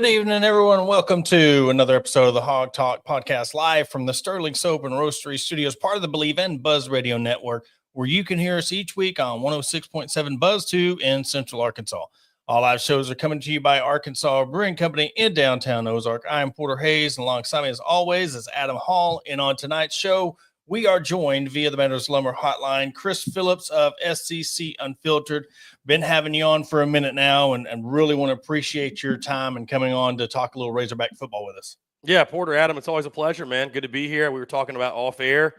Good evening, everyone. Welcome to another episode of the Hog Talk podcast, live from the Sterling Soap and Roastery Studios, part of the Believe and Buzz Radio Network, where you can hear us each week on 106.7 Buzz 2 in Central Arkansas. All live shows are coming to you by Arkansas Brewing Company in downtown Ozark. I am Porter Hayes, and alongside me, as always, is Adam Hall. And on tonight's show, we are joined via the Meadows Lumber Hotline, Chris Phillips of SCC Unfiltered. Been having you on for a minute now, and really want to appreciate your time and coming on to talk a little Razorback football with us. Yeah, Porter, Adam, it's always a pleasure, man. Good to be here. We were talking about off air.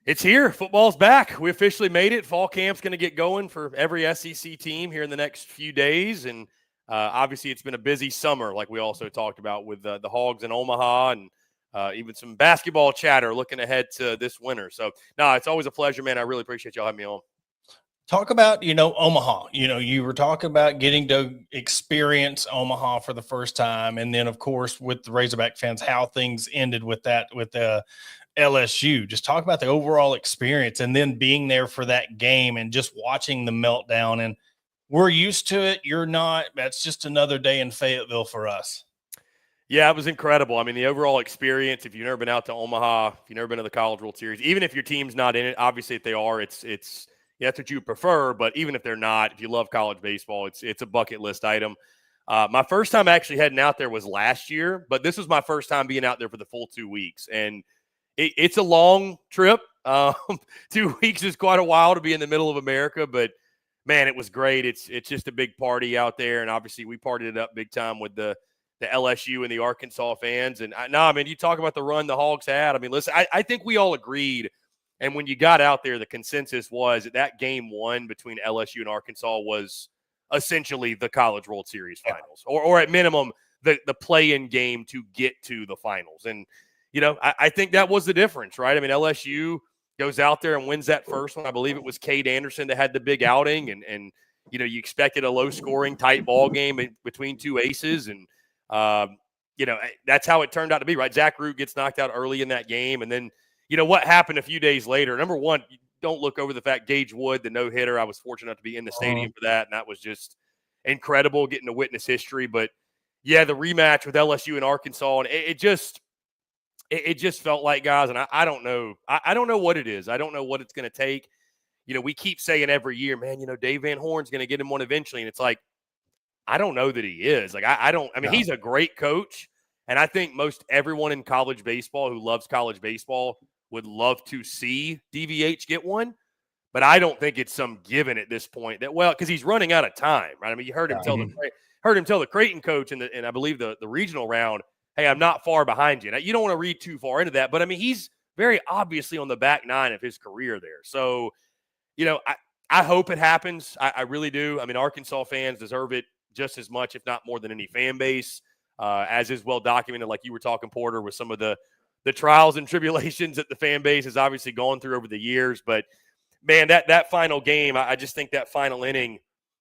It's here. Football's back. We officially made it. Fall camp's going to get going for every SEC team here in the next few days. And obviously it's been a busy summer, like we also talked about with the Hogs in Omaha and even some basketball chatter looking ahead to this winter. So, no, it's always a pleasure, man. I really appreciate y'all having me on. Talk about, Omaha. You were talking about getting to experience Omaha for the first time. And then, of course, with the Razorback fans, how things ended with that, with the LSU. Just talk about the overall experience and then being there for that game and just watching the meltdown. And we're used to it. You're not. That's just another day in Fayetteville for us. Yeah, it was incredible. I mean, the overall experience, if you've never been out to Omaha, if you've never been to the College World Series, even if your team's not in it, obviously if they are, it's that's what you prefer. But even if they're not, if you love college baseball, it's a bucket list item. My first time actually heading out there was last year, but this was my first time being out there for the full 2 weeks. And it's a long trip. 2 weeks is quite a while to be in the middle of America, but man, it was great. It's just a big party out there. And obviously we partied it up big time with the LSU and the Arkansas fans. And you talk about the run the Hogs had. I mean, listen, I think we all agreed. And when you got out there, the consensus was that game one between LSU and Arkansas was essentially the College World Series finals, or at minimum, the play-in game to get to the finals. And, I think that was the difference, right? I mean, LSU goes out there and wins that first one. I believe it was Cade Anderson that had the big outing. And you expected a low-scoring, tight ball game between two aces. And, that's how it turned out to be, right? Zach Root gets knocked out early in that game. And then, what happened a few days later? Number one, don't look over the fact Gage Wood, the no-hitter, I was fortunate enough to be in the stadium for that, and that was just incredible getting to witness history. But, yeah, the rematch with LSU and Arkansas, and it just felt like, guys, and I don't know. I don't know what it is. I don't know what it's going to take. We keep saying every year, man, Dave Van Horn's going to get him one eventually, and it's like, I don't know that he is. Like, he's a great coach, and I think most everyone in college baseball who loves college baseball would love to see DVH get one, but I don't think it's some given at this point because he's running out of time, right? I mean, you heard him tell the Creighton coach and I believe the regional round, hey, I'm not far behind you. Now, you don't want to read too far into that, but I mean, he's very obviously on the back nine of his career there. So, I hope it happens. I really do. I mean, Arkansas fans deserve it just as much, if not more than any fan base, as is well documented, like you were talking, Porter, with some of the trials and tribulations that the fan base has obviously gone through over the years. But, man, that final game, I just think that final inning,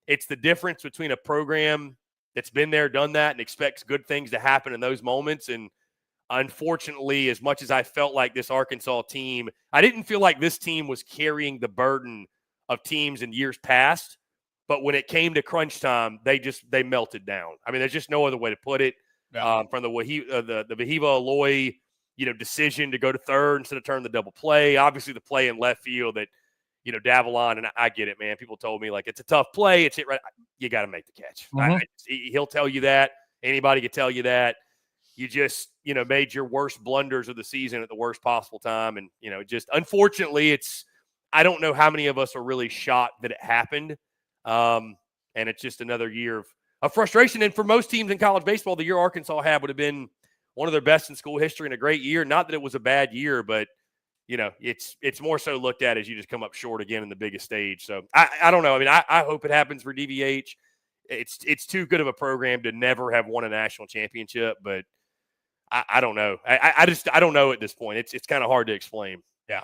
it's the difference between a program that's been there, done that, and expects good things to happen in those moments. And unfortunately, as much as I felt like this Arkansas team, I didn't feel like this team was carrying the burden of teams in years past. But when it came to crunch time, they melted down. I mean, there's just no other way to put it. Yeah. From the Wahiva Aloy, decision to go to third instead of turn the double play. Obviously, the play in left field that, Davalon, and I get it, man. People told me, like, it's a tough play. It's it right. You got to make the catch. Mm-hmm. He'll tell you that. Anybody could tell you that. You just, made your worst blunders of the season at the worst possible time. And, just unfortunately, I don't know how many of us are really shocked that it happened. And it's just another year of frustration. And for most teams in college baseball, the year Arkansas had would have been one of their best in school history and a great year. Not that it was a bad year, but, it's more so looked at as you just come up short again in the biggest stage. So I don't know. I mean, I hope it happens for DVH. It's too good of a program to never have won a national championship, but I don't know. I don't know at this point. It's kind of hard to explain. Yeah.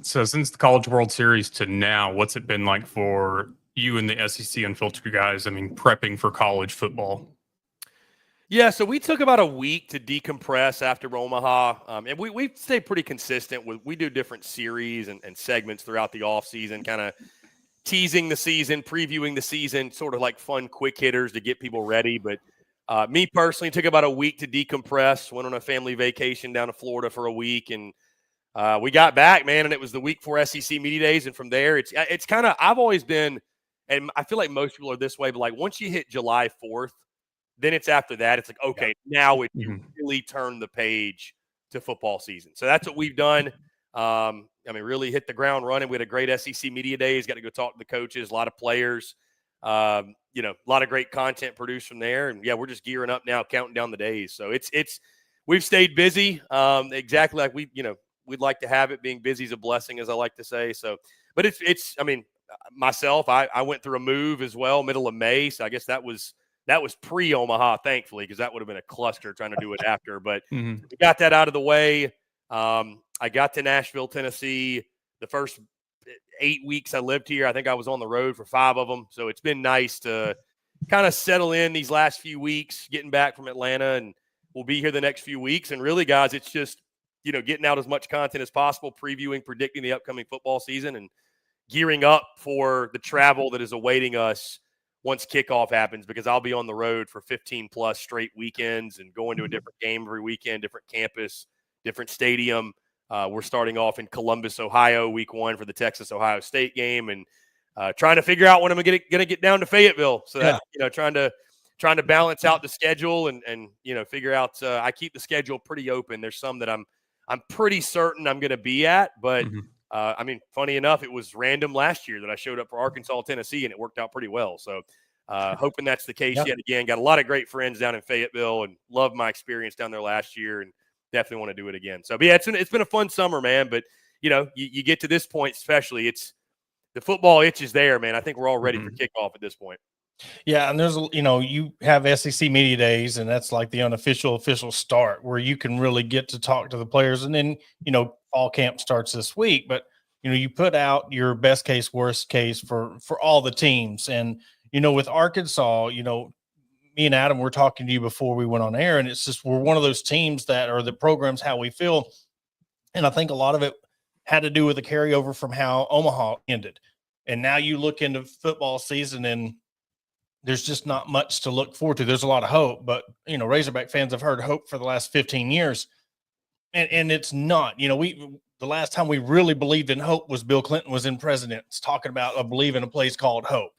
So since the College World Series to now, what's it been like for you and the SEC Unfiltered guys? I mean, prepping for college football. Yeah, so we took about a week to decompress after Omaha, and we stay pretty consistent. We do different series and segments throughout the offseason, kind of, teasing the season, previewing the season, sort of like fun quick hitters to get people ready. But me personally, took about a week to decompress, went on a family vacation down to Florida for a week, and we got back, man, and it was the week before SEC Media Days. And from there, it's kind of – I've always been – and I feel like most people are this way, but like once you hit July 4th, then it's after that. It's like, okay, now you really turn the page to football season. So that's what we've done. I mean, really hit the ground running. We had a great SEC Media Days, got to go talk to the coaches, a lot of players, a lot of great content produced from there. And, yeah, we're just gearing up now, counting down the days. So we've stayed busy, exactly like we'd like to have it. Being busy is a blessing, as I like to say. So, but I mean, myself, I went through a move as well, middle of May. So I guess that was pre-Omaha, thankfully, because that would have been a cluster trying to do it after. But we got that out of the way. I got to Nashville, Tennessee. The first 8 weeks I lived here, I think I was on the road for 5 of them. So it's been nice to kind of settle in these last few weeks, getting back from Atlanta, and we'll be here the next few weeks. And really, guys, it's just, getting out as much content as possible, previewing, predicting the upcoming football season, and gearing up for the travel that is awaiting us once kickoff happens, because I'll be on the road for 15-plus straight weekends and going to a different game every weekend, different campus, different stadium. We're starting off in Columbus, Ohio, week 1 for the Texas-Ohio State game, and trying to figure out when I'm going to get down to Fayetteville. So that's, trying to balance out the schedule and figure out. I keep the schedule pretty open. There's some that I'm pretty certain I'm going to be at, but I mean, funny enough, it was random last year that I showed up for Arkansas, Tennessee, and it worked out pretty well. So hoping that's the case yet again. Got a lot of great friends down in Fayetteville and loved my experience down there last year, and definitely want to do it again. So, but yeah, it's been a fun summer, man. But, you get to this point, especially, it's the football itch is there, man. I think we're all ready for kickoff at this point. Yeah, and there's you have SEC Media Days, and that's like the unofficial official start where you can really get to talk to the players. And then fall camp starts this week, but you put out your best case, worst case for all the teams. And with Arkansas, me and Adam were talking to you before we went on air, and it's just we're one of those teams that are the program's how we feel, and I think a lot of it had to do with the carryover from how Omaha ended. And now you look into football season, and there's just not much to look forward to. There's a lot of hope, but Razorback fans have heard hope for the last 15 years, and it's not. The last time we really believed in hope was Bill Clinton was in presidents talking about a believe in a place called hope.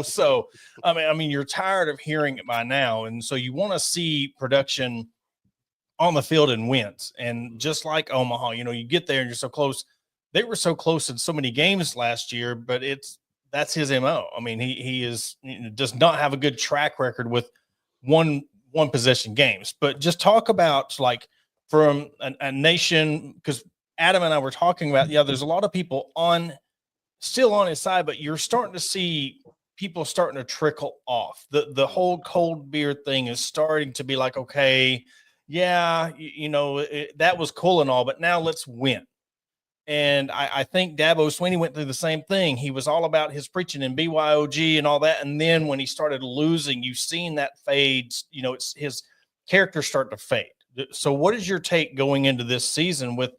So I mean, you're tired of hearing it by now, and so you want to see production on the field and wins. And just like Omaha, you get there and you're so close. They were so close in so many games last year, but that's his MO. I mean, he does not have a good track record with one possession games. But just talk about from a nation, because Adam and I were talking about, there's a lot of people still on his side, but you're starting to see people starting to trickle off. The whole cold beer thing is starting to be like, okay, yeah, that was cool and all, but now let's win. And I think Dabo Swinney went through the same thing. He was all about his preaching and BYOG and all that. And then when he started losing, you've seen that fade, it's his character start to fade. So what is your take going into this season with,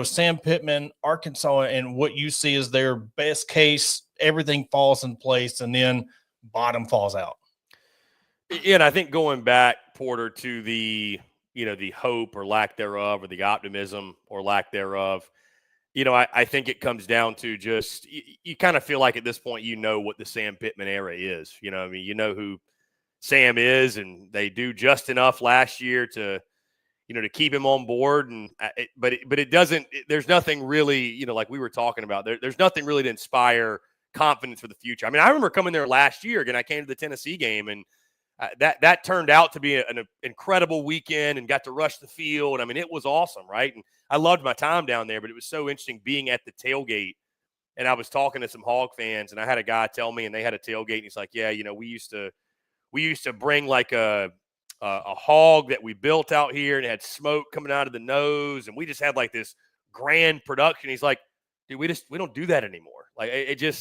Sam Pittman, Arkansas, and what you see as their best case, everything falls in place and then bottom falls out? Yeah, and I think going back, Porter, to the hope or lack thereof, or the optimism or lack thereof, I think it comes down to just you kind of feel like at this point what the Sam Pittman era is. I mean, who Sam is, and they do just enough last year to to keep him on board. And but it doesn't. There's nothing really like we were talking about. There's nothing really to inspire confidence for the future. I mean, I remember coming there last year, and I came to the Tennessee game, and that turned out to be an incredible weekend, and got to rush the field. I mean, it was awesome, right? And I loved my time down there, but it was so interesting being at the tailgate. And I was talking to some Hog fans, and I had a guy tell me, and they had a tailgate, and he's like, "Yeah, we used to bring like a hog that we built out here, and it had smoke coming out of the nose, and we just had like this grand production." He's like, "Dude, we don't do that anymore. Like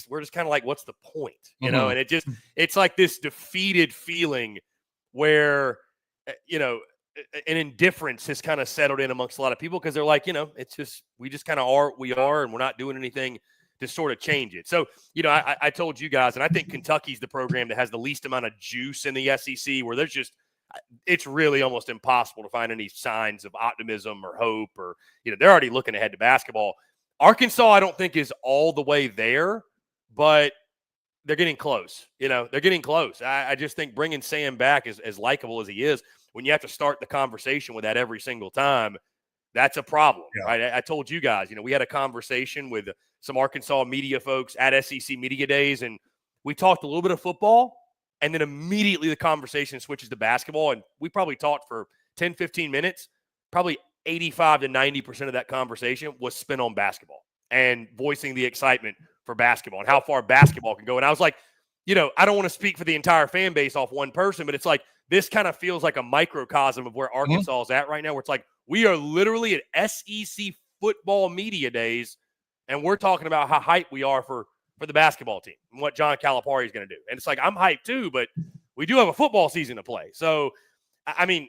we're just kind of like, what's the point, And it's like this defeated feeling where an indifference has kind of settled in amongst a lot of people, because they're like, it's just we just kind of are what we are, and we're not doing anything to sort of change it. So, you know, I told you guys, and I think Kentucky's the program that has the least amount of juice in the SEC, where there's just, it's really almost impossible to find any signs of optimism or hope, or, you know, they're already looking ahead to basketball. Arkansas, I don't think, is all the way there, but they're getting close. You know, they're getting close. I just think bringing Sam back, as likable as he is, when you have to start the conversation with that every single time, that's a problem, right? I told you guys, you know, we had a conversation with some Arkansas media folks at SEC Media Days, and we talked a little bit of football, and then immediately the conversation switches to basketball, and we probably talked for 10, 15 minutes. Probably 85 to 90% of that conversation was spent on basketball and voicing the excitement for basketball and how far basketball can go. And I was like, you know, I don't want to speak for the entire fan base off one person, but it's like, this kind of feels like a microcosm of where Arkansas is at right now, where it's like, we are literally at SEC football media days, and we're talking about how hyped we are for the basketball team and what John Calipari is going to do. And it's like, I'm hyped too, but we do have a football season to play. So, I mean,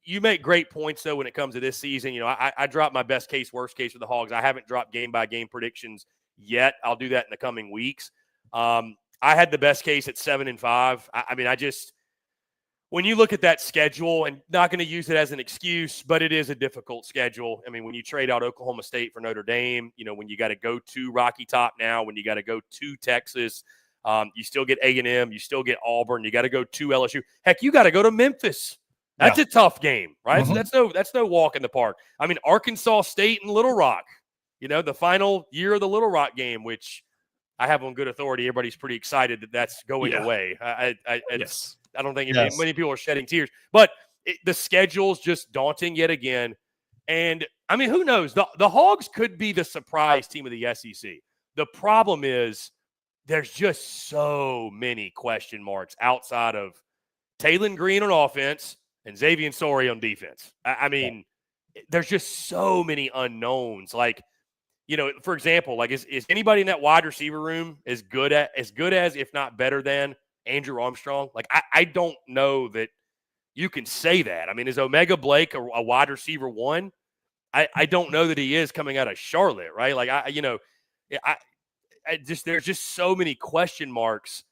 you make great points, though, when it comes to this season. You know, I dropped my best case, worst case for the Hogs. I haven't dropped game-by-game predictions yet. I'll do that in the coming weeks. I had the best case at 7-5. I mean, I just – when you look at that schedule, and not going to use it as an excuse, but it is a difficult schedule. I mean, when you trade out Oklahoma State for Notre Dame, you know, when you got to go to Rocky Top now, when you got to go to Texas, you still get A&M, you still get Auburn, you got to go to LSU. Heck, you got to go to Memphis. That's a tough game, right? So that's no walk in the park. I mean, Arkansas State and Little Rock, you know, the final year of the Little Rock game, which I have on good authority. Everybody's pretty excited that that's going away. I don't think many people are shedding tears, but the schedule's just daunting yet again. And I mean, who knows? The Hogs could be the surprise team of the SEC. The problem is there's just so many question marks outside of Taylon Green on offense and Xavier Sori on defense. I mean, there's just so many unknowns. Like, you know, for example, like is anybody in that wide receiver room as good as, if not better than, Andrew Armstrong? Like, I don't know that you can say that. I mean, is Omega Blake a wide receiver one? I don't know that he is coming out of Charlotte, right? Like, there's just so many question marks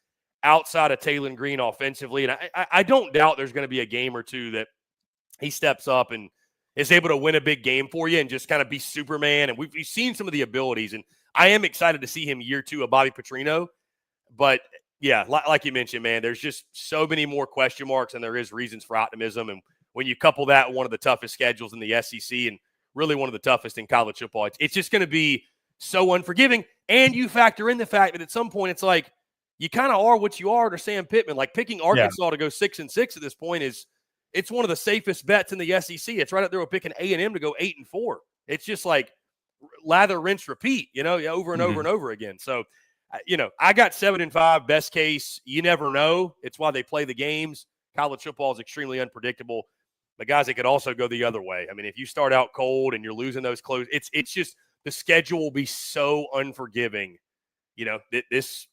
outside of Taylon Green offensively. And I don't doubt there's going to be a game or two that he steps up and is able to win a big game for you and just kind of be Superman. And we've seen some of the abilities, and I am excited to see him year two of Bobby Petrino. But yeah, like you mentioned, man, there's just so many more question marks than there is reasons for optimism. And when you couple that with one of the toughest schedules in the SEC and really one of the toughest in college football, it's just going to be so unforgiving. And you factor in the fact that at some point it's like you kind of are what you are to Sam Pittman. Like, picking Arkansas to go 6-6 at this point it's one of the safest bets in the SEC. It's right up there with picking A&M to go 8-4. It's just like lather, rinse, repeat, you know, over and over and over again. So, you know, I got 7-5, best case. You never know. It's why they play the games. College football is extremely unpredictable. But guys, it could also go the other way. I mean, if you start out cold and you're losing those close, it's just the schedule will be so unforgiving. You know, this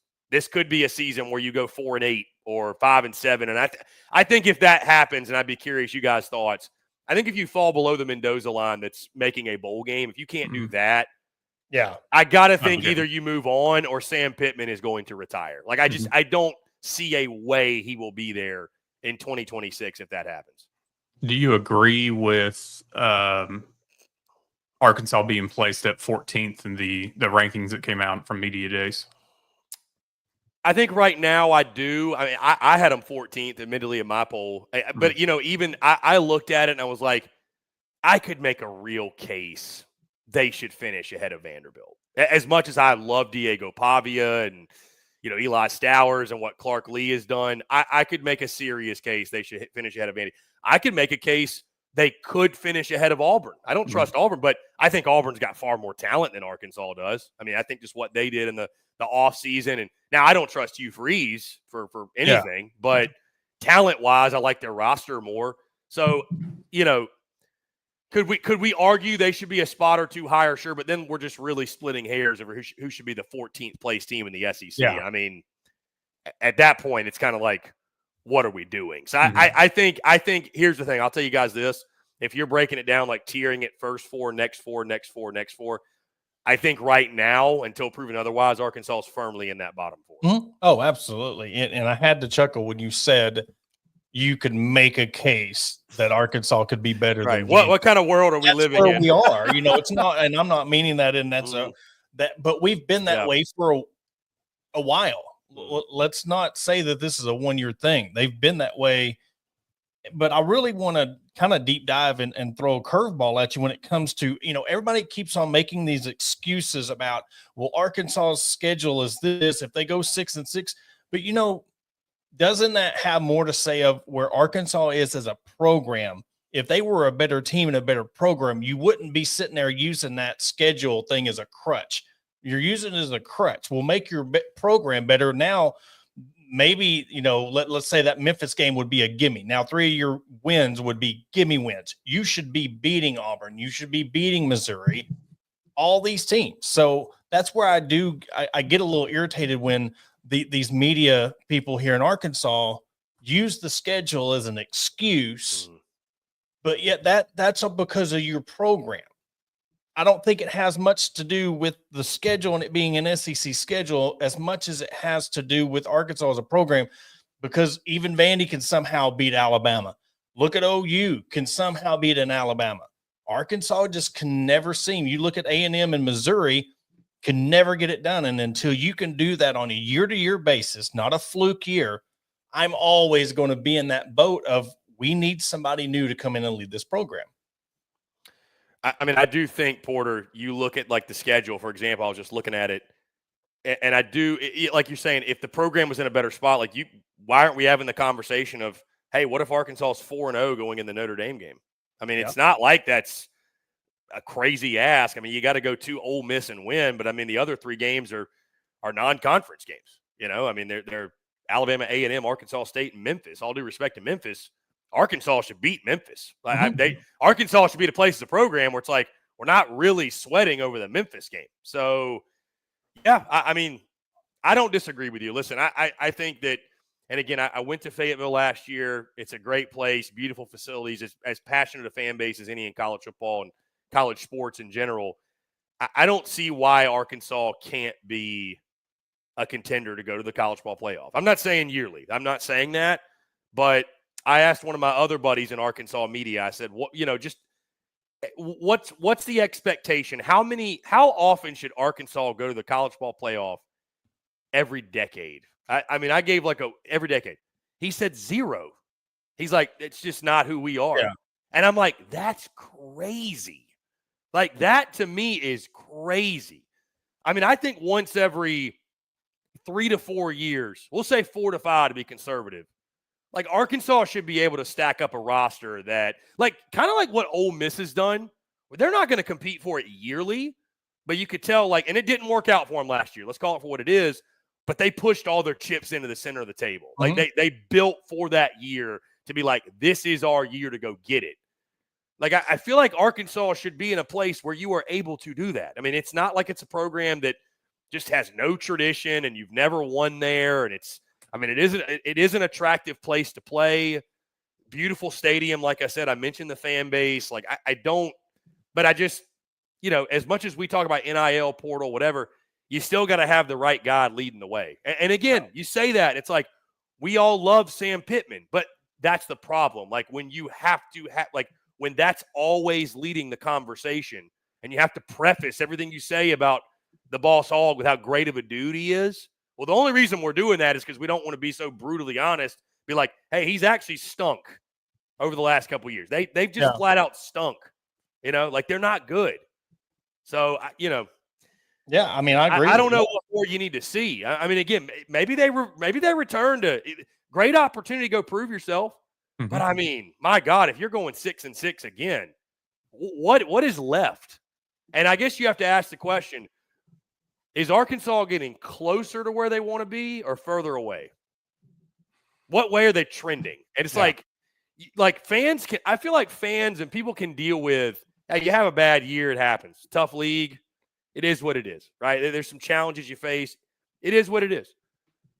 could be a season where you go 4-8 or 5-7. And I think if that happens, and I'd be curious you guys' thoughts, I think if you fall below the Mendoza line that's making a bowl game, if you can't do that, I got to think either you move on or Sam Pittman is going to retire. Like, I don't see a way he will be there in 2026 if that happens. Do you agree with Arkansas being placed at 14th in the rankings that came out from Media Days? I think right now I do. I mean, I had them 14th, admittedly, in my poll. But, you know, even I looked at it and I was like, I could make a real case they should finish ahead of Vanderbilt. As much as I love Diego Pavia and, you know, Eli Stowers and what Clark Lee has done, I could make a serious case they should finish ahead of Vandy. I could make a case they could finish ahead of Auburn. I don't trust Auburn, but I think Auburn's got far more talent than Arkansas does. I mean, I think just what they did in the offseason. And now I don't trust Hugh Freeze for anything, but talent-wise, I like their roster more. So, you know, could we argue they should be a spot or two higher? Sure, but then we're just really splitting hairs over who should be the 14th place team in the SEC. Yeah. I mean, at that point, it's kind of like, what are we doing? So I think here's the thing. I'll tell you guys this. If you're breaking it down, like tiering it first four, next four, next four, next four, I think right now, until proven otherwise, Arkansas is firmly in that bottom 4. Mhm. Oh, absolutely. And I had to chuckle when you said you could make a case that Arkansas could be better Right. than What kind of world are we That's living where in? we are. It's not, and I'm not meaning that in that's Mhm. but we've been that Yeah. way for a while. Mhm. Let's not say that this is a 1-year thing. They've been that way. But I really want to kind of deep dive and throw a curveball at you when it comes to, everybody keeps on making these excuses about, well, Arkansas's schedule is this, if they go 6-6, but doesn't that have more to say of where Arkansas is as a program? If they were a better team and a better program, you wouldn't be sitting there using that schedule thing as a crutch. You're using it as a crutch. Will make your program better. Now, maybe, let's say that Memphis game would be a gimme. Now, 3 of your wins would be gimme wins. You should be beating Auburn. You should be beating Missouri, all these teams. So that's where I get a little irritated when these media people here in Arkansas use the schedule as an excuse, Mhm. but yet that's because of your program. I don't think it has much to do with the schedule and it being an SEC schedule as much as it has to do with Arkansas as a program, because even Vandy can somehow beat Alabama. Look at OU can somehow beat an Alabama. Arkansas just can never seem. You look at A&M and Missouri, can never get it done. And until you can do that on a year-to-year basis, not a fluke year, I'm always going to be in that boat of we need somebody new to come in and lead this program. I mean, I do think, Porter, you look at like the schedule, for example, I was just looking at it, and I do, like you're saying, if the program was in a better spot, why aren't we having the conversation of, hey, what if Arkansas is 4-0 going in the Notre Dame game? I mean, it's not like that's a crazy ask. I mean, you got to go to Ole Miss and win, but I mean, the other 3 games are non-conference games. I mean, they're Alabama, A&M, Arkansas State, and Memphis. All due respect to Memphis, Arkansas should beat Memphis. Arkansas should be the place as a program where it's like we're not really sweating over the Memphis game. So, yeah, I mean, I don't disagree with you. Listen, I think that, and again, I went to Fayetteville last year. It's a great place, beautiful facilities, as passionate a fan base as any in college football and college sports in general. I don't see why Arkansas can't be a contender to go to the college ball playoff. I'm not saying yearly. I'm not saying that, but I asked one of my other buddies in Arkansas media. I said, what's the expectation? How often should Arkansas go to the college ball playoff every decade? I mean, I gave every decade. He said 0. He's like, it's just not who we are. Yeah. And I'm like, that's crazy. Like, that to me is crazy. I mean, I think once every 3 to 4 years, we'll say 4 to 5 to be conservative, like Arkansas should be able to stack up a roster that, kind of like what Ole Miss has done. They're not going to compete for it yearly, but you could tell, and it didn't work out for them last year. Let's call it for what it is. But they pushed all their chips into the center of the table. Mm-hmm. They built for that year to be like, this is our year to go get it. I feel like Arkansas should be in a place where you are able to do that. I mean, it's not like it's a program that just has no tradition and you've never won there. And it is an attractive place to play. Beautiful stadium. Like I said, I mentioned the fan base. But I just, as much as we talk about NIL portal, whatever, you still got to have the right guy leading the way. And again, you say that, it's like, we all love Sam Pittman, but that's the problem. When you have to when that's always leading the conversation and you have to preface everything you say about the boss hog with how great of a dude he is. Well, the only reason we're doing that is because we don't want to be so brutally honest. Be like, hey, he's actually stunk over the last couple of years. They've just flat out stunk. They're not good. So, Yeah, I mean, I agree. I don't know what more you need to see. I mean, again, maybe they return to great opportunity to go prove yourself. Mm-hmm. But I mean, my God, if you're going 6-6 again, what is left? And I guess you have to ask the question: is Arkansas getting closer to where they want to be or further away? What way are they trending? And it's like fans can. I feel like fans and people can deal with. Hey, you have a bad year, it happens. Tough league. It is what it is, right? There's some challenges you face. It is what it is.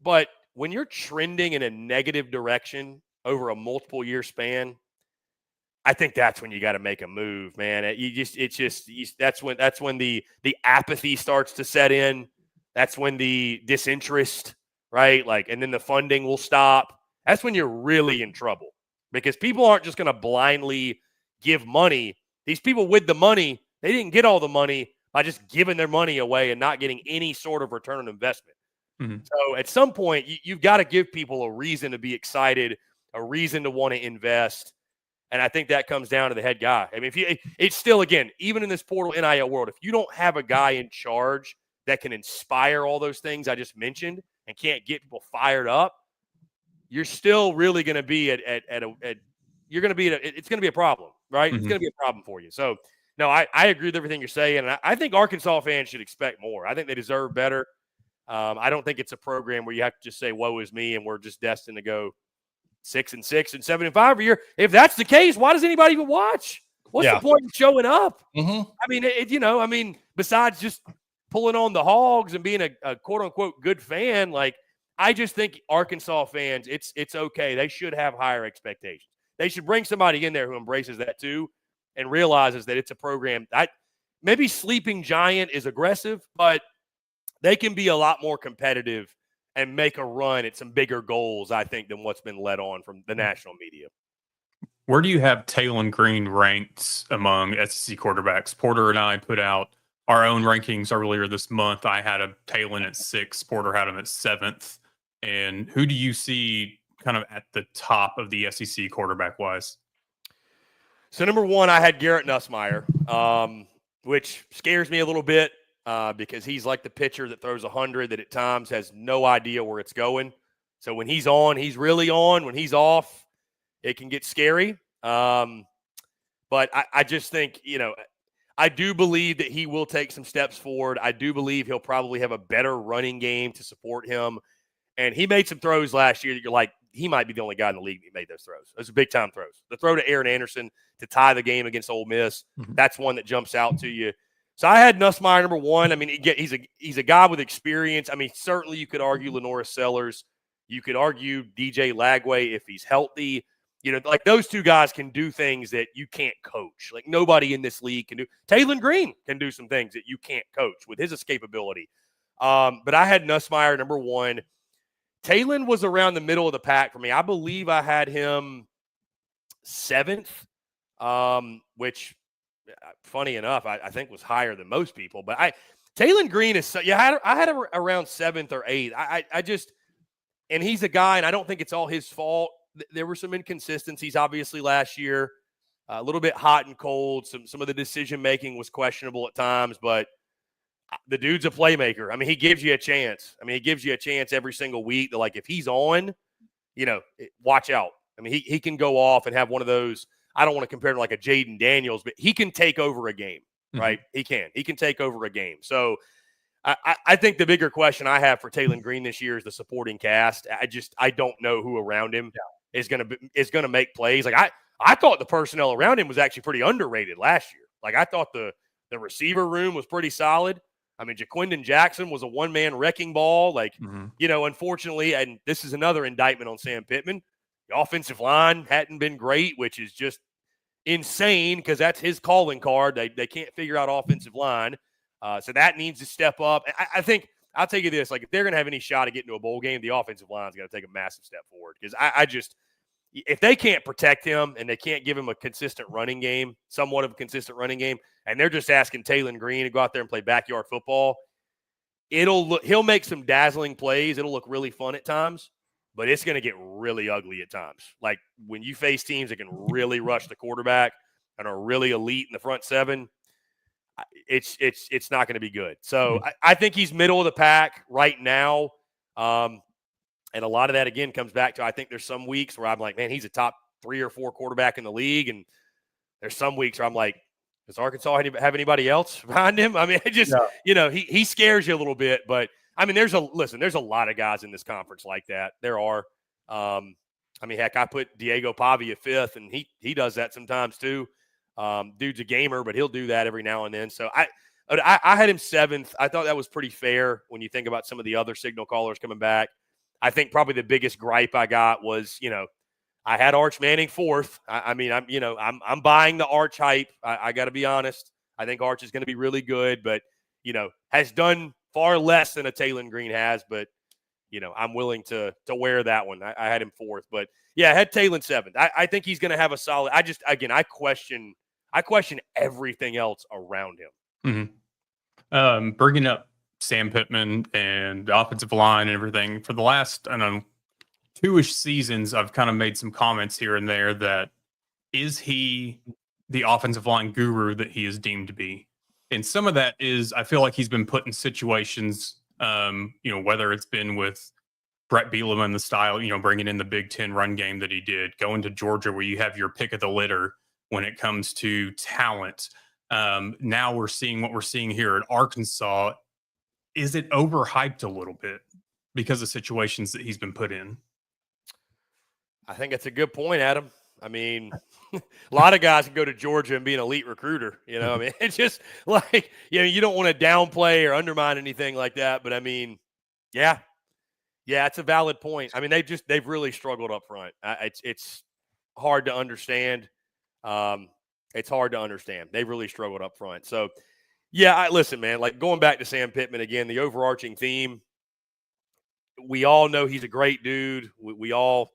But when you're trending in a negative direction over a multiple year span, I think that's when you got to make a move, man. That's when the apathy starts to set in. That's when the disinterest, right? Like, and then the funding will stop. That's when you're really in trouble because people aren't just going to blindly give money. These people with the money, they didn't get all the money by just giving their money away and not getting any sort of return on investment. Mm-hmm. So at some point, you've got to give people a reason to be excited, a reason to want to invest. And I think that comes down to the head guy. I mean, it's still, again, even in this portal NIL world, if you don't have a guy in charge that can inspire all those things I just mentioned and can't get people fired up, you're still really going to be it's going to be a problem, right? Mm-hmm. It's going to be a problem for you. So, no, I agree with everything you're saying. And I think Arkansas fans should expect more. I think they deserve better. I don't think it's a program where you have to just say, woe is me, and we're just destined to go 6-6 and 7-5 every year. If that's the case, why does anybody even watch? What's the point in showing up? Mm-hmm. I mean, besides just pulling on the Hogs and being a quote unquote good fan, like I just think Arkansas fans, it's okay. They should have higher expectations. They should bring somebody in there who embraces that too and realizes that it's a program. Maybe Sleeping Giant is aggressive, but they can be a lot more competitive and make a run at some bigger goals, I think, than what's been led on from the national media. Where do you have Taylon Green ranked among SEC quarterbacks? Porter and I put out our own rankings earlier this month. I had a Taylon at 6th. Porter had him at 7th. And who do you see kind of at the top of the SEC quarterback-wise? So, number 1, I had Garrett Nussmeier, which scares me a little bit. Because he's like the pitcher that throws 100 that at times has no idea where it's going. So when he's on, he's really on. When he's off, it can get scary. But I just think, I do believe that he will take some steps forward. I do believe he'll probably have a better running game to support him. And he made some throws last year that you're like, he might be the only guy in the league that made those throws. Those are big-time throws. The throw to Aaron Anderson to tie the game against Ole Miss, that's one that jumps out to you. So I had Nussmeier number 1. I mean, he's a guy with experience. I mean, certainly you could argue Lenora Sellers. You could argue DJ Lagway if he's healthy. Like those two guys can do things that you can't coach. Like nobody in this league can do. Taylon Green can do some things that you can't coach with his escapability. But I had Nussmeier number 1. Taylon was around the middle of the pack for me. I believe I had him 7th, which – funny enough, I think was higher than most people. But Taylon Green is I had around 7th or 8th. I just, and he's a guy, and I don't think it's all his fault. There were some inconsistencies, obviously, last year. A little bit hot and cold. Some of the decision making was questionable at times, but the dude's a playmaker. I mean, he gives you a chance. I mean, he gives you a chance every single week. That, like, if he's on, watch out. I mean, he can go off and have one of those. I don't want to compare him to like a Jaden Daniels, but he can take over a game, right? Mm-hmm. He can take over a game. So I think the bigger question I have for Taylon Green this year is the supporting cast. I don't know who around him is going to make plays. Like I thought the personnel around him was actually pretty underrated last year. Like I thought the receiver room was pretty solid. I mean, Jaquindon Jackson was a one-man wrecking ball. Like, unfortunately, and this is another indictment on Sam Pittman, the offensive line hadn't been great, which is just insane because that's his calling card. They can't figure out offensive line. So that needs to step up. I think I'll tell you this, like if they're going to have any shot at getting to a bowl game, the offensive line is going to take a massive step forward because if they can't protect him and they can't give him a consistent running game, somewhat of a consistent running game, and they're just asking Taylon Green to go out there and play backyard football, he'll make some dazzling plays. It'll look really fun at times. But it's going to get really ugly at times. Like when you face teams that can really rush the quarterback and are really elite in the front 7, it's not going to be good. So I think he's middle of the pack right now. And a lot of that, again, comes back to I think there's some weeks where I'm like, man, he's a top 3 or 4 quarterback in the league. And there's some weeks where I'm like, does Arkansas have anybody else behind him? I mean, he scares you a little bit, but I mean, there's a lot of guys in this conference like that. There are. I mean, heck, I put Diego Pavi at 5th, and he does that sometimes too. Dude's a gamer, but he'll do that every now and then. So I had him 7th. I thought that was pretty fair when you think about some of the other signal callers coming back. I think probably the biggest gripe I got was, I had Arch Manning fourth. I mean, I'm buying the Arch hype. I got to be honest. I think Arch is going to be really good, but has done far less than a Taylor Green has. But I'm willing to wear that one. I had him fourth, but yeah, I had Taylor seventh. I think he's going to have a solid. I question everything else around him. Bringing up Sam Pittman and the offensive line and everything for the last, I don't know, 2-ish seasons, I've kind of made some comments here and there that is he the offensive line guru that he is deemed to be? And some of that is, I feel like he's been put in situations, whether it's been with Brett Bielema and the style, bringing in the Big Ten run game that he did, going to Georgia where you have your pick of the litter when it comes to talent. Now we're seeing what we're seeing here at Arkansas. Is it overhyped a little bit because of situations that he's been put in? I think that's a good point, Adam. I mean, a lot of guys can go to Georgia and be an elite recruiter. I mean, it's just like, you don't want to downplay or undermine anything like that. But I mean, yeah, it's a valid point. I mean, they've really struggled up front. It's hard to understand. It's hard to understand. They've really struggled up front. So, yeah, listen, man, like going back to Sam Pittman again, the overarching theme, we all know he's a great dude. We all,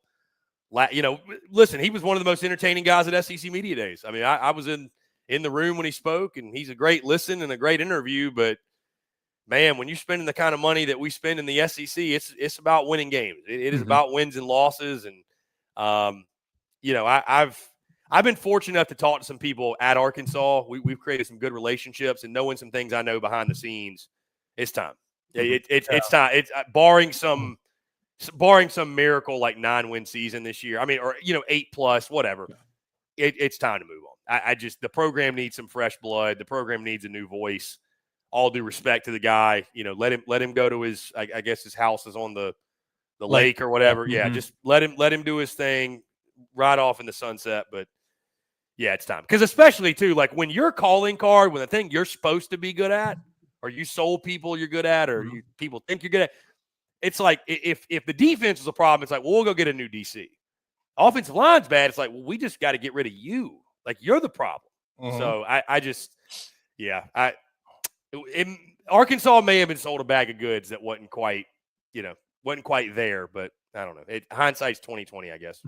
listen, he was one of the most entertaining guys at SEC Media Days. I mean, I was in the room when he spoke, and he's a great listen and a great interview. But, man, when you're spending the kind of money that we spend in the SEC, it's about winning games. It is about wins and losses. And, I've been fortunate enough to talk to some people at Arkansas. We've created some good relationships, and knowing some things I know behind the scenes, it's time. It's time. It's barring some miracle like 9-win season this year. I mean, or 8+, whatever. It's time to move on. The program needs some fresh blood. The program needs a new voice. All due respect to the guy, let him go to his. I guess his house is on the lake or whatever. Yeah, just let him do his thing, ride off in the sunset. But yeah, it's time, because especially too, like when your calling card, when the thing you're supposed to be good at, or you sold people you're good at, or people think you're good at, it's like if the defense is a problem, it's like, well, we'll go get a new DC. Offensive line's bad. It's like, well, we just got to get rid of you. Like, you're the problem. So Arkansas may have been sold a bag of goods that wasn't quite there, but I don't know. Hindsight's 20/20, I guess.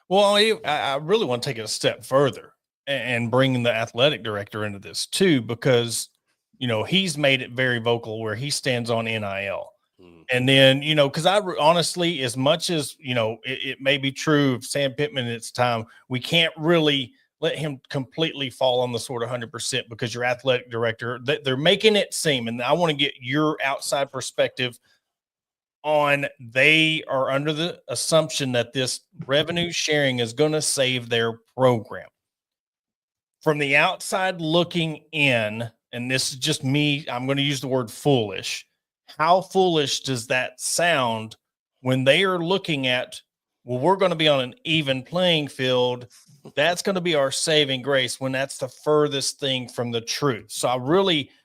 Well, I really want to take it a step further and bring the athletic director into this too, because, he's made it very vocal where he stands on NIL. And then, because honestly, as much as, it may be true of Sam Pittman at its time, we can't really let him completely fall on the sword 100%, because your athletic director, they're making it seem, and I want to get your outside perspective on, they are under the assumption that this revenue sharing is going to save their program. From the outside looking in, and this is just me, I'm going to use the word foolish. How foolish does that sound when they are looking at, well, we're going to be on an even playing field. That's going to be our saving grace, when that's the furthest thing from the truth. So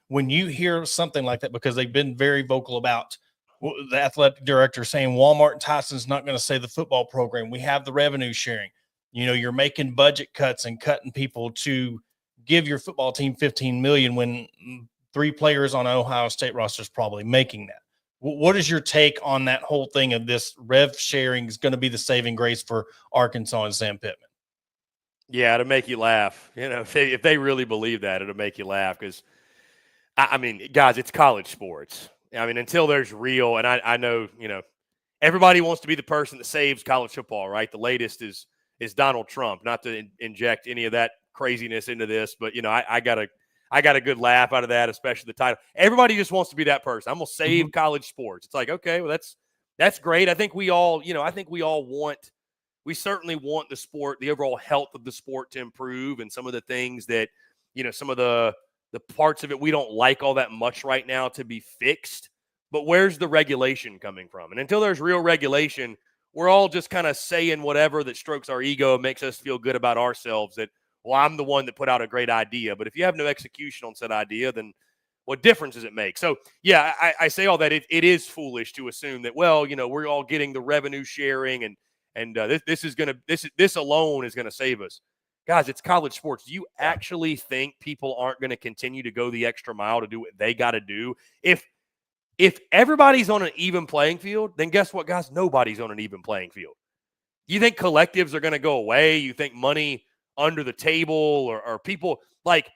when you hear something like that, because they've been very vocal about the athletic director saying Walmart and Tyson's not going to save the football program. We have the revenue sharing. You're making budget cuts and cutting people to give your football team $15 million when 3 players on Ohio State roster is probably making that. What is your take on that whole thing of this rev sharing is going to be the saving grace for Arkansas and Sam Pittman? Yeah, it'll make you laugh. If they really believe that, it'll make you laugh, because, I mean, guys, it's college sports. I mean, until there's real, and I know, everybody wants to be the person that saves college football, right? The latest is Donald Trump. Not to inject any of that craziness into this, but I got a good laugh out of that, especially the title. Everybody just wants to be that person. I'm gonna save college sports. It's like, okay, well, that's great. I think we all we certainly want the sport, the overall health of the sport to improve, and some of the things that, some of the parts of it we don't like all that much right now to be fixed. But where's the regulation coming from? And until there's real regulation, we're all just kind of saying whatever that strokes our ego and makes us feel good about ourselves, that, well, I'm the one that put out a great idea. But if you have no execution on said idea, then what difference does it make? So, yeah, I say all that. It is foolish to assume that, well, we're all getting the revenue sharing and And this alone is going to save us. Guys, it's college sports. Do you actually think people aren't going to continue to go the extra mile to do what they got to do? If everybody's on an even playing field, then guess what, guys? Nobody's on an even playing field. You think collectives are going to go away? You think money under the table or people like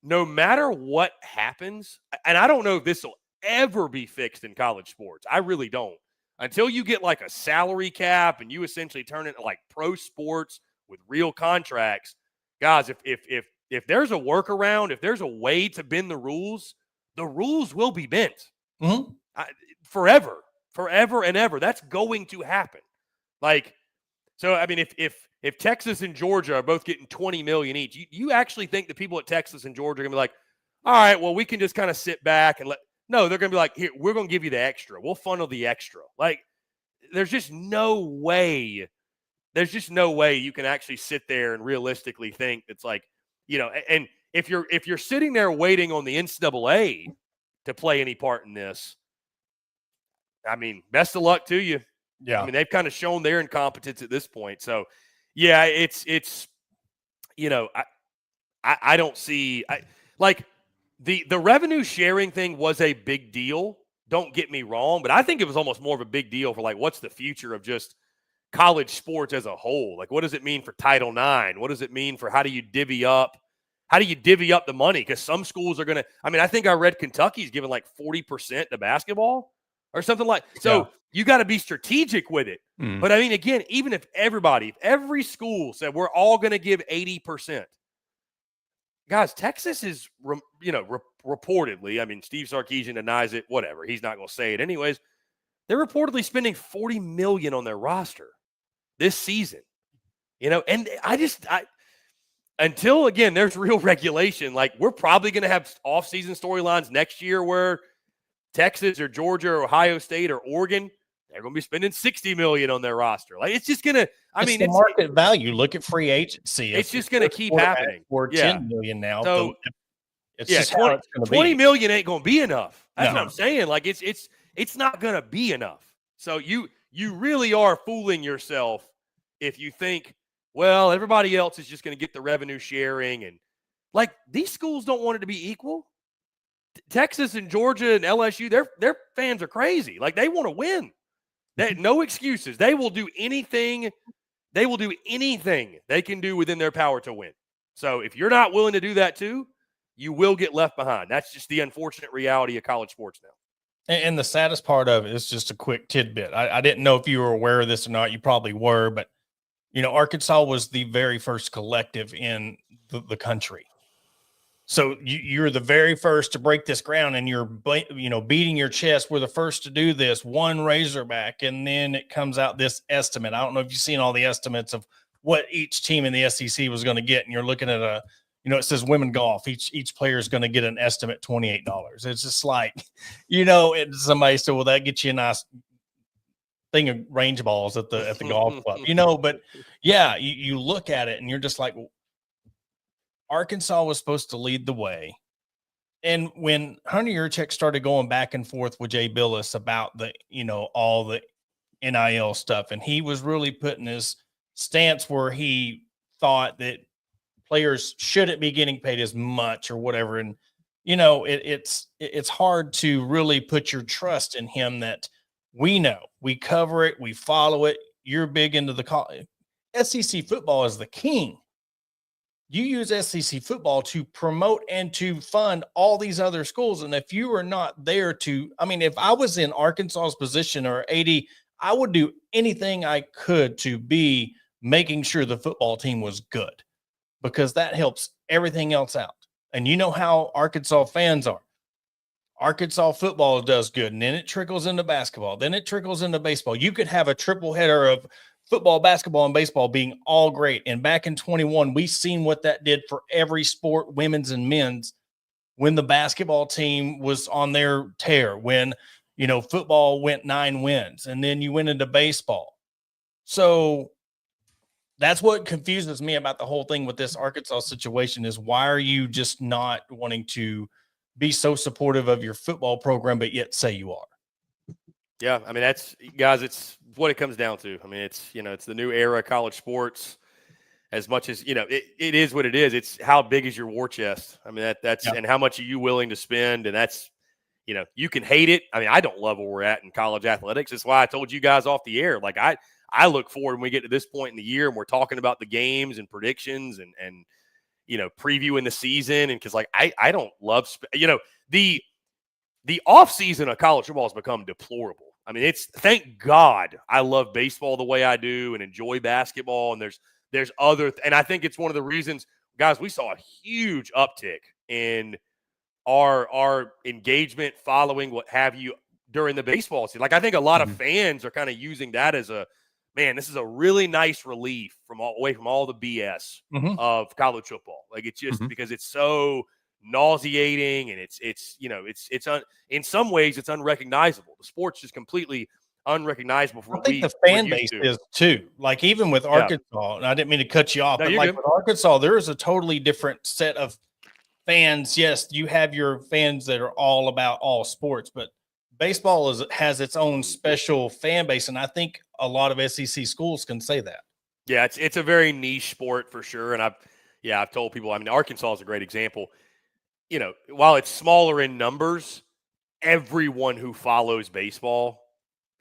no matter what happens, and I don't know if this will ever be fixed in college sports. I really don't. Until you get like a salary cap and you essentially turn it like pro sports with real contracts, guys, if there's a workaround, if there's a way to bend the rules will be bent. Mm-hmm. Forever and ever. That's going to happen. Like, so, I mean, if Texas and Georgia are both getting $20 million each, you actually think the people at Texas and Georgia are going to be like, all right, well, we can just kind of sit back and no, they're going to be like, here, we're going to give you the extra. We'll funnel the extra. Like, there's just no way you can actually sit there and realistically think it's like, and if you're sitting there waiting on the NCAA to play any part in this, I mean, best of luck to you. Yeah. I mean, they've kind of shown their incompetence at this point. So, yeah, it's I don't see the revenue sharing thing was a big deal. Don't get me wrong, but I think it was almost more of a big deal for like what's the future of just college sports as a whole? Like, what does it mean for Title IX? What does it mean for how do you divvy up the money? Because some schools are going to, I mean, I think I read Kentucky's giving like 40% to basketball or something like, so you got to be strategic with it. But I mean, again, even if every school said we're all going to give 80%, guys, Texas is, reportedly, I mean, Steve Sarkisian denies it, whatever. He's not going to say it anyways. They're reportedly spending $40 million on their roster this season, and until, again, there's real regulation, like we're probably going to have off-season storylines next year where Texas or Georgia or Ohio State or Oregon, they're going to be spending $60 million on their roster. Like, it's just going to, it's the market value. Look at free agency. It's just going to keep happening. We're $10 million now. So it's just how it's going to be. $20 million ain't going to be enough. That's what I'm saying. Like, it's not going to be enough. So you really are fooling yourself if you think, well, everybody else is just going to get the revenue sharing. And like, these schools don't want it to be equal. Texas and Georgia and LSU, their fans are crazy. Like, they want to win. No excuses. They will do anything. They will do anything they can do within their power to win. So if you're not willing to do that too, you will get left behind. That's just the unfortunate reality of college sports now. And the saddest part of it is just a quick tidbit. I didn't know if you were aware of this or not. You probably were, but Arkansas was the very first collective in the country. So you're the very first to break this ground, and you're beating your chest. We're the first to do this. One Razorback, and then it comes out this estimate. I don't know if you've seen all the estimates of what each team in the SEC was going to get, and you're looking at it says women golf. Each player is going to get an estimate $28. It's just like, and somebody said, well, that gets you a nice thing of range balls at the golf club, But yeah, you look at it and you're just like, well, Arkansas was supposed to lead the way. And when Hunter Yurchek started going back and forth with Jay Billis about all the NIL stuff, and he was really putting his stance where he thought that players shouldn't be getting paid as much or whatever. And, it's hard to really put your trust in him that we know, we cover it, we follow it. You're big into the SEC football is the king. You use SEC football to promote and to fund all these other schools. And if you are not there if I was in Arkansas's position or AD, I would do anything I could to be making sure the football team was good, because that helps everything else out. And you know how Arkansas fans are. Arkansas football does good, and then it trickles into basketball. Then it trickles into baseball. You could have a triple header of football, basketball, and baseball being all great. And back in 21, we've seen what that did for every sport, women's and men's, when the basketball team was on their tear, when, football went 9 wins, and then you went into baseball. So that's what confuses me about the whole thing with this Arkansas situation is, why are you just not wanting to be so supportive of your football program, but yet say you are? Yeah, I mean, that's guys. It's what it comes down to. I mean, it's it's the new era of college sports. As much as it is what it is. It's how big is your war chest. I mean, that's Yeah. and how much are you willing to spend? And that's you can hate it. I mean, I don't love where we're at in college athletics. That's why I told you guys off the air. Like I look forward when we get to this point in the year and we're talking about the games and predictions and previewing the season. And because like I don't love the offseason of college football has become deplorable. I mean, thank God I love baseball the way I do and enjoy basketball. And there's and I think it's one of the reasons, guys, we saw a huge uptick in our engagement, following, what have you, during the baseball season. Like, I think a lot of fans are kind of using that as this is a really nice relief away from all the BS of college football. Like, it's just because it's so nauseating and in some ways it's unrecognizable. The sport's just completely unrecognizable from I think the fan base is too. Like, even with Arkansas, and I didn't mean to cut you off, No, but like with Arkansas, there is a totally different set of fans. Yes, you have your fans that are all about all sports, but baseball has its own special fan base, and I think a lot of SEC schools can say that. Yeah, it's a very niche sport for sure, and I've told people. I mean, Arkansas is a great example. While it's smaller in numbers, everyone who follows baseball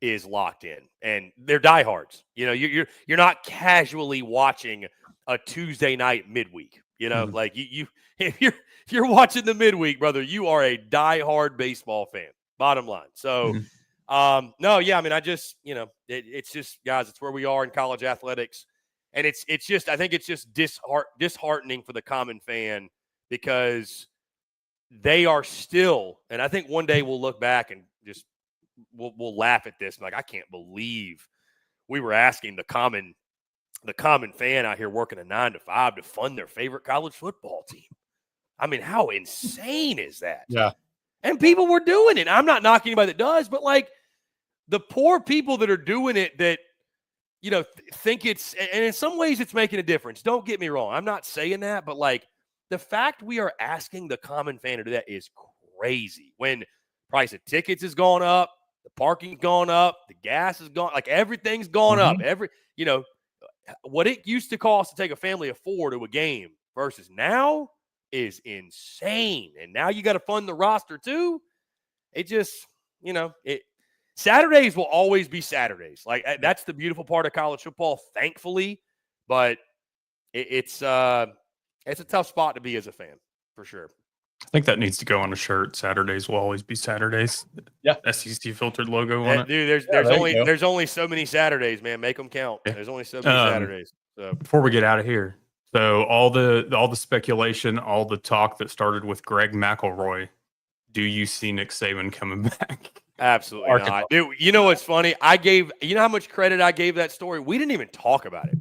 is locked in, and they're diehards. You're not casually watching a Tuesday night midweek. Like if you're watching the midweek, brother, you are a diehard baseball fan. Bottom line. So, no, yeah, I mean, I just it's just, guys, it's where we are in college athletics, and it's just, I think it's just disheartening for the common fan, because they are still, and I think one day we'll look back and just we'll laugh at this. Like, I can't believe we were asking the common fan out here working a 9 to 5 to fund their favorite college football team. I mean, how insane is that? Yeah. And people were doing it. I'm not knocking anybody that does, but like the poor people that are doing it that, think it's, and in some ways it's making a difference. Don't get me wrong. I'm not saying that, but like, the fact we are asking the common fan to do that is crazy. When price of tickets has gone up, the parking's gone up, the gas has gone, like everything's gone up. What it used to cost to take a family of 4 to a game versus now is insane. And now you got to fund the roster too. It just, Saturdays will always be Saturdays. Like, that's the beautiful part of college football, thankfully. But it's a tough spot to be as a fan, for sure. I think that needs to go on a shirt. Saturdays will always be Saturdays. Yeah. SEC filtered logo on it. Dude, there's only so many Saturdays, man. Make them count. Yeah. There's only so many Saturdays. So before we get out of here, so all the speculation, all the talk that started with Greg McElroy, do you see Nick Saban coming back? Absolutely not. Dude, you know what's funny? You know how much credit I gave that story? We didn't even talk about it.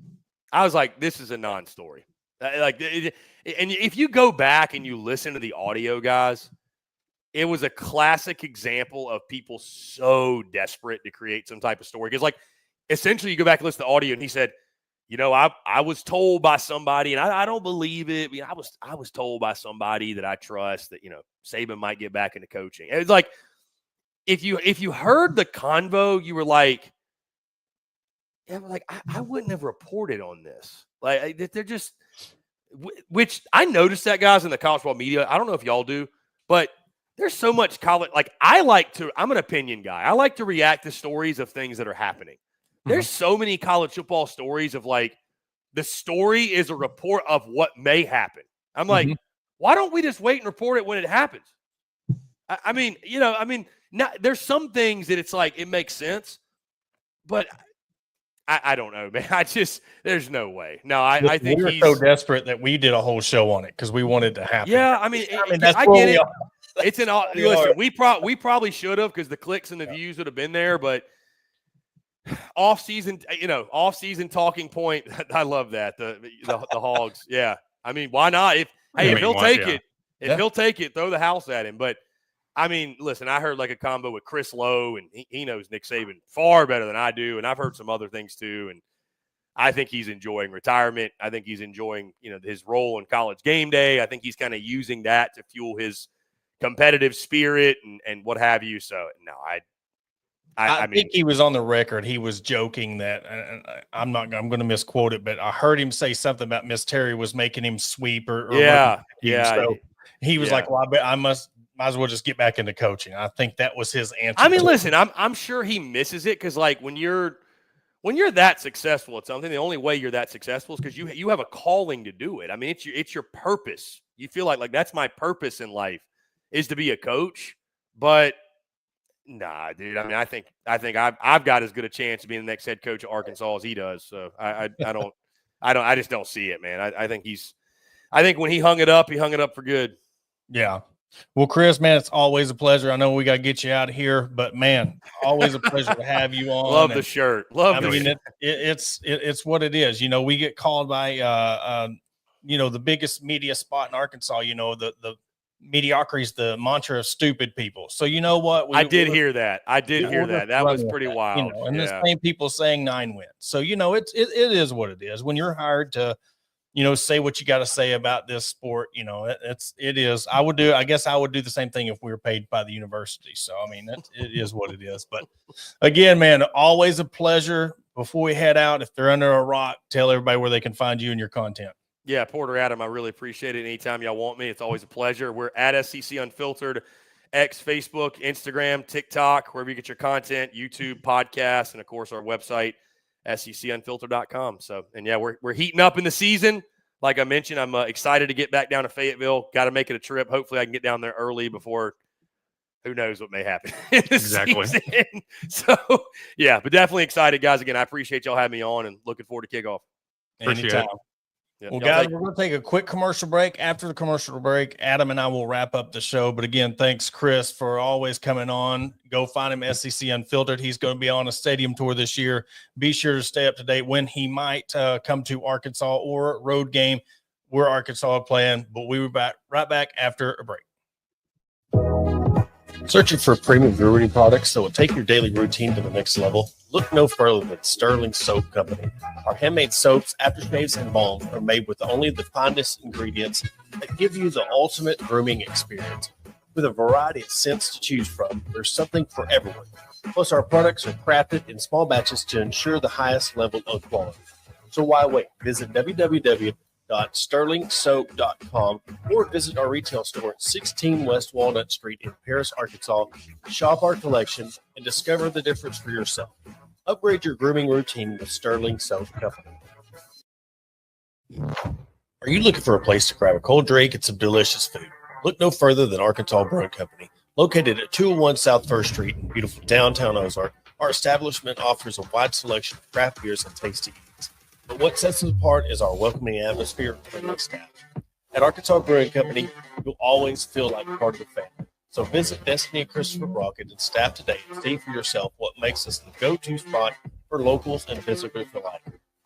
I was like, this is a non-story. And if you go back and you listen to the audio, guys, it was a classic example of people so desperate to create some type of story. Because, like, essentially, you go back and listen to the audio, and he said, I was told by somebody, and I don't believe it. I was told by somebody that I trust that Saban might get back into coaching. And it's like, if you heard the convo, you were like, yeah, like I wouldn't have reported on this. Like, they're just, which I noticed that, guys, in the college football media. I don't know if y'all do, but there's so much college. Like, I'm an opinion guy. I like to react to stories of things that are happening. There's so many college football stories of, like, the story is a report of what may happen. I'm like, why don't we just wait and report it when it happens? I mean, there's some things that it's like, it makes sense, but I don't know, man. There's no way. No, I think we were so desperate that we did a whole show on it because we wanted to happen. Yeah, I mean, I get it. It's an listen. We probably should have, because the clicks and the views would have been there, but off-season talking point. I love that the Hogs. Yeah, I mean, why not? If he'll take it, throw the house at him. But I mean, listen, I heard like a combo with Chris Lowe, and he knows Nick Saban far better than I do, and I've heard some other things too. And I think he's enjoying retirement. I think he's enjoying his role in College Game Day. I think he's kind of using that to fuel his competitive spirit and what have you. So no, I think he was on the record. He was joking that I'm going to misquote it, but I heard him say something about Miss Terry was making him sweep or So he was like, well, I might as well just get back into coaching. I think that was his answer. I mean, listen, I'm sure he misses it because, like, when you're that successful at something, the only way you're that successful is because you have a calling to do it. I mean, it's your purpose. You feel like that's my purpose in life is to be a coach. But nah, dude. I mean, I think I've got as good a chance of being the next head coach of Arkansas as he does. So I just don't see it, man. I think when he hung it up for good. Yeah. Well, Chris, man, it's always a pleasure. I know we got to get you out of here, but man, always a pleasure to have you on. Love the shirt. It's what it is. You know, we get called by, the biggest media spot in Arkansas. You know, the mediocrity is the mantra of stupid people. So you know what? I did hear that. That was pretty wild. And the same people saying 9 wins. So it is what it is. When you're hired to, say what you got to say about this sport. It is. I guess I would do the same thing if we were paid by the university. So I mean, it is what it is. But again, man, always a pleasure. Before we head out, if they're under a rock, tell everybody where they can find you and your content. Yeah, Porter Adam, I really appreciate it. Anytime y'all want me, it's always a pleasure. We're at SEC Unfiltered, X, Facebook, Instagram, TikTok, wherever you get your content, YouTube, podcasts, and, of course, our website, secunfiltered.com. So, and, yeah, we're heating up in the season. Like I mentioned, I'm excited to get back down to Fayetteville. Got to make it a trip. Hopefully I can get down there early before who knows what may happen in the season. So, yeah, but definitely excited, guys. Again, I appreciate y'all having me on and looking forward to kickoff. Anytime. Well, guys, we're going to take a quick commercial break. After the commercial break, Adam and I will wrap up the show. But again, thanks, Chris, for always coming on. Go find him, SEC Unfiltered. He's going to be on a stadium tour this year. Be sure to stay up to date when he might come to Arkansas or road game where Arkansas are playing. But we will be right back after a break. Searching for premium brewery products that will take your daily routine to the next level? Look no further than Sterling Soap Company. Our handmade soaps, aftershaves, and balms are made with only the finest ingredients that give you the ultimate grooming experience. With a variety of scents to choose from, there's something for everyone. Plus, our products are crafted in small batches to ensure the highest level of quality. So why wait? Visit www.sterlingsoap.com or visit our retail store at 16 West Walnut Street in Paris, Arkansas. Shop our collection and discover the difference for yourself. Upgrade your grooming routine with Sterling Soap Company. Are you looking for a place to grab a cold drink and some delicious food? Look no further than Arkansas Brewing Company. Located at 201 South 1st Street in beautiful downtown Ozark, our establishment offers a wide selection of craft beers and tasty eats. But what sets us apart is our welcoming atmosphere and friendly staff. At Arkansas Brewing Company, you'll always feel like part of the family. So visit Destiny and Christopher Brockett and staff today and see for yourself what makes us the go-to spot for locals and visitors alike.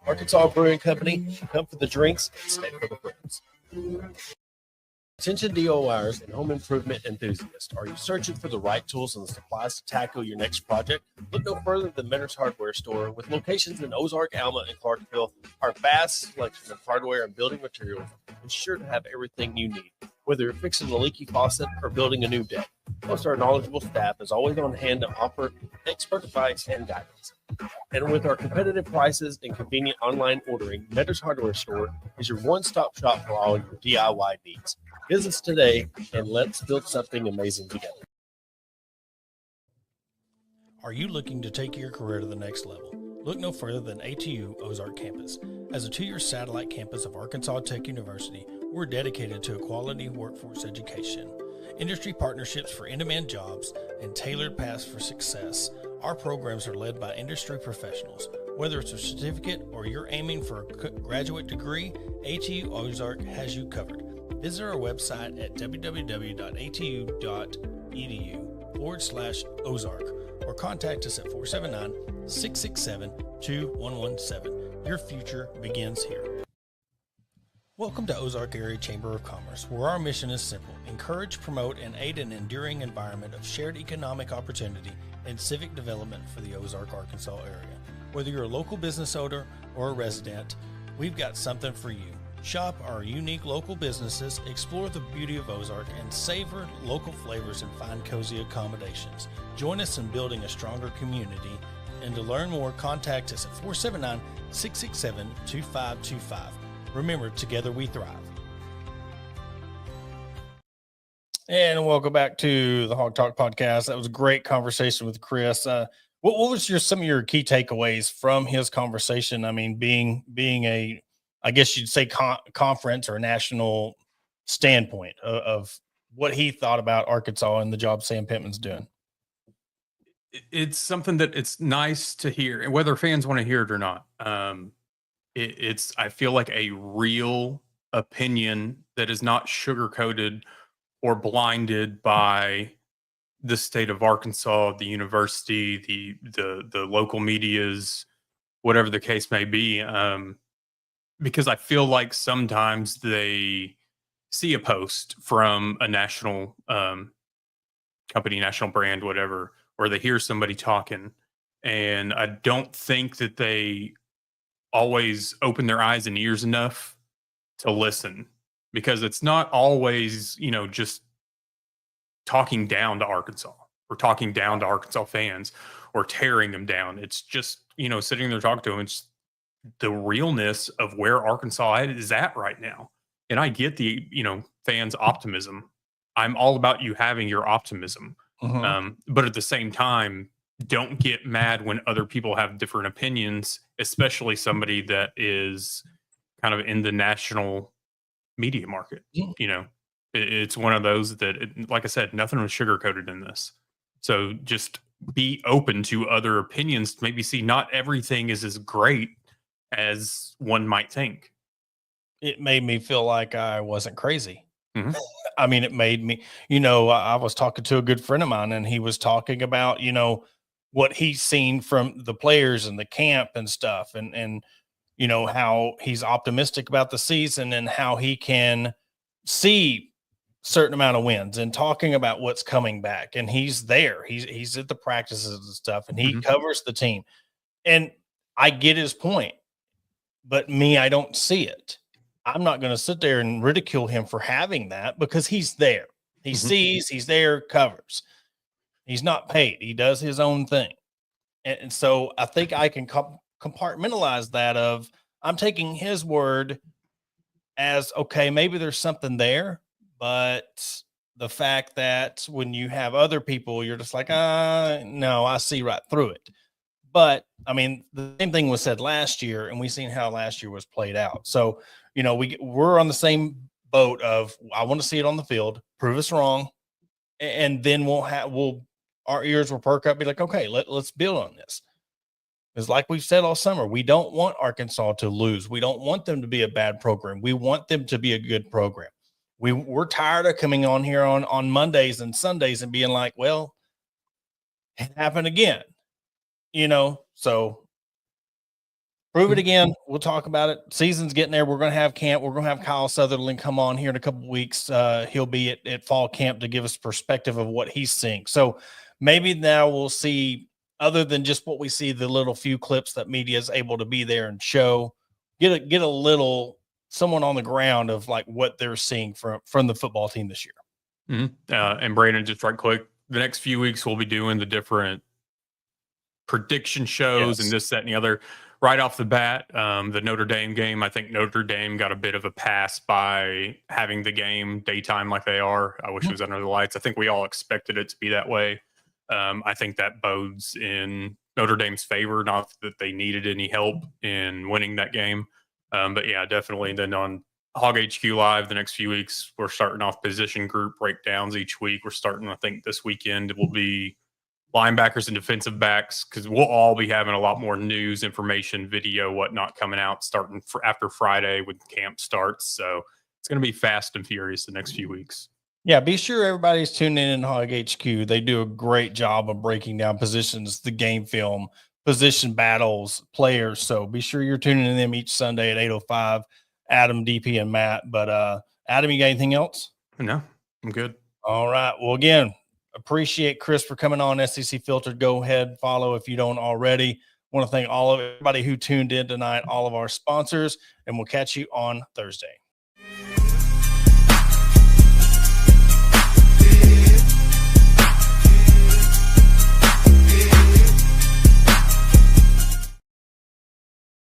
Arkansas Brewing Company, come for the drinks and stay for the friends. Attention DIYers and home improvement enthusiasts. Are you searching for the right tools and the supplies to tackle your next project? Look no further than Mentor's Hardware Store. With locations in Ozark, Alma, and Clarksville, our vast selection of hardware and building materials is sure to have everything you need, whether you're fixing a leaky faucet or building a new deck. Plus, our knowledgeable staff is always on hand to offer expert advice and guidance. And with our competitive prices and convenient online ordering, Mentor's Hardware Store is your one-stop shop for all your DIY needs. Visit us today and let's build something amazing together. Are you looking to take your career to the next level? Look no further than ATU Ozark Campus. As a 2-year satellite campus of Arkansas Tech University, we're dedicated to a quality workforce education, industry partnerships for in-demand jobs, and tailored paths for success. Our programs are led by industry professionals. Whether it's a certificate or you're aiming for a graduate degree, ATU Ozark has you covered. Visit our website at www.atu.edu/Ozark or contact us at 479-667-2117. Your future begins here. Welcome to Ozark Area Chamber of Commerce, where our mission is simple: encourage, promote, and aid an enduring environment of shared economic opportunity and civic development for the Ozark, Arkansas area. Whether you're a local business owner or a resident, we've got something for you. Shop our unique local businesses, explore the beauty of Ozark, and savor local flavors and find cozy accommodations. Join us in building a stronger community. And to learn more, contact us at 479-667-2525. Remember, together we thrive. And welcome back to the Hog Talk podcast. That was a great conversation with Chris. What was some of your key takeaways from his conversation? I mean, being a, I guess you'd say conference or national standpoint of what he thought about Arkansas and the job Sam Pittman's doing. It's something that it's nice to hear, and whether fans want to hear it or not, it's I feel like a real opinion that is not sugar-coated or blinded by the state of Arkansas, the university, the local medias, whatever the case may be. Because I feel like sometimes they see a post from a national company, national brand, whatever, or they hear somebody talking, and I don't think that they always open their eyes and ears enough to listen, because it's not always, just talking down to Arkansas or talking down to Arkansas fans or tearing them down. It's just, sitting there talking to them. It's the realness of where Arkansas is at right now. And I get the, fans' optimism. I'm all about you having your optimism. But at the same time, don't get mad when other people have different opinions, especially somebody that is kind of in the national media market. It's one of those that, like I said, nothing was sugar-coated in this. So just be open to other opinions. Maybe see not everything is as great as one might think. It made me feel like I wasn't crazy. Mm-hmm. I mean, it made me, I was talking to a good friend of mine, and he was talking about, what he's seen from the players and the camp and stuff, and how he's optimistic about the season and how he can see certain amount of wins, and talking about what's coming back. And he's there. He's at the practices and stuff, and he covers the team. And I get his point, but I don't see it. I'm not going to sit there and ridicule him for having that, because he's there. He sees, he's there, covers. He's not paid. He does his own thing. And so I think I can compartmentalize that of, I'm taking his word as, okay, maybe there's something there, but the fact that when you have other people, you're just like, no, I see right through it. But I mean, the same thing was said last year, and we've seen how last year was played out. So, we're on the same boat of, I want to see it on the field, prove us wrong, and then our ears will perk up, be like, okay, let's build on this. Because like we've said all summer, we don't want Arkansas to lose. We don't want them to be a bad program. We want them to be a good program. We're tired of coming on here on Mondays and Sundays and being like, well, it happened again. So prove it again. We'll talk about it. Season's getting there. We're going to have camp. We're going to have Kyle Sutherland come on here in a couple of weeks. He'll be at fall camp to give us perspective of what he's seeing. So maybe now we'll see, other than just what we see, the little few clips that media is able to be there and show, get a little someone on the ground of like what they're seeing from the football team this year. And Brandon, just right quick, the next few weeks we'll be doing the different prediction shows and this, that, and the other. Right off the bat, the Notre Dame game, I think Notre Dame got a bit of a pass by having the game daytime like they are. I wish it was under the lights. I think we all expected it to be that way. I think that bodes in Notre Dame's favor, not that they needed any help in winning that game. But yeah, definitely. And then on Hog HQ Live the next few weeks, we're starting off position group breakdowns each week. We're starting, I think this weekend it will be linebackers and defensive backs, because we'll all be having a lot more news, information, video, whatnot coming out starting after Friday when camp starts. So it's going to be fast and furious the next few weeks. Yeah, be sure everybody's tuning in Hog HQ. They do a great job of breaking down positions, the game film, position battles, players. So be sure you're tuning in them each Sunday at 8:05. Adam, DP, and Matt. But Adam, you got anything else? No, I'm good. All right. Well, again, appreciate Chris for coming on SEC Filtered. Go ahead, follow if you don't already. want to thank everybody who tuned in tonight, all of our sponsors, and we'll catch you on Thursday.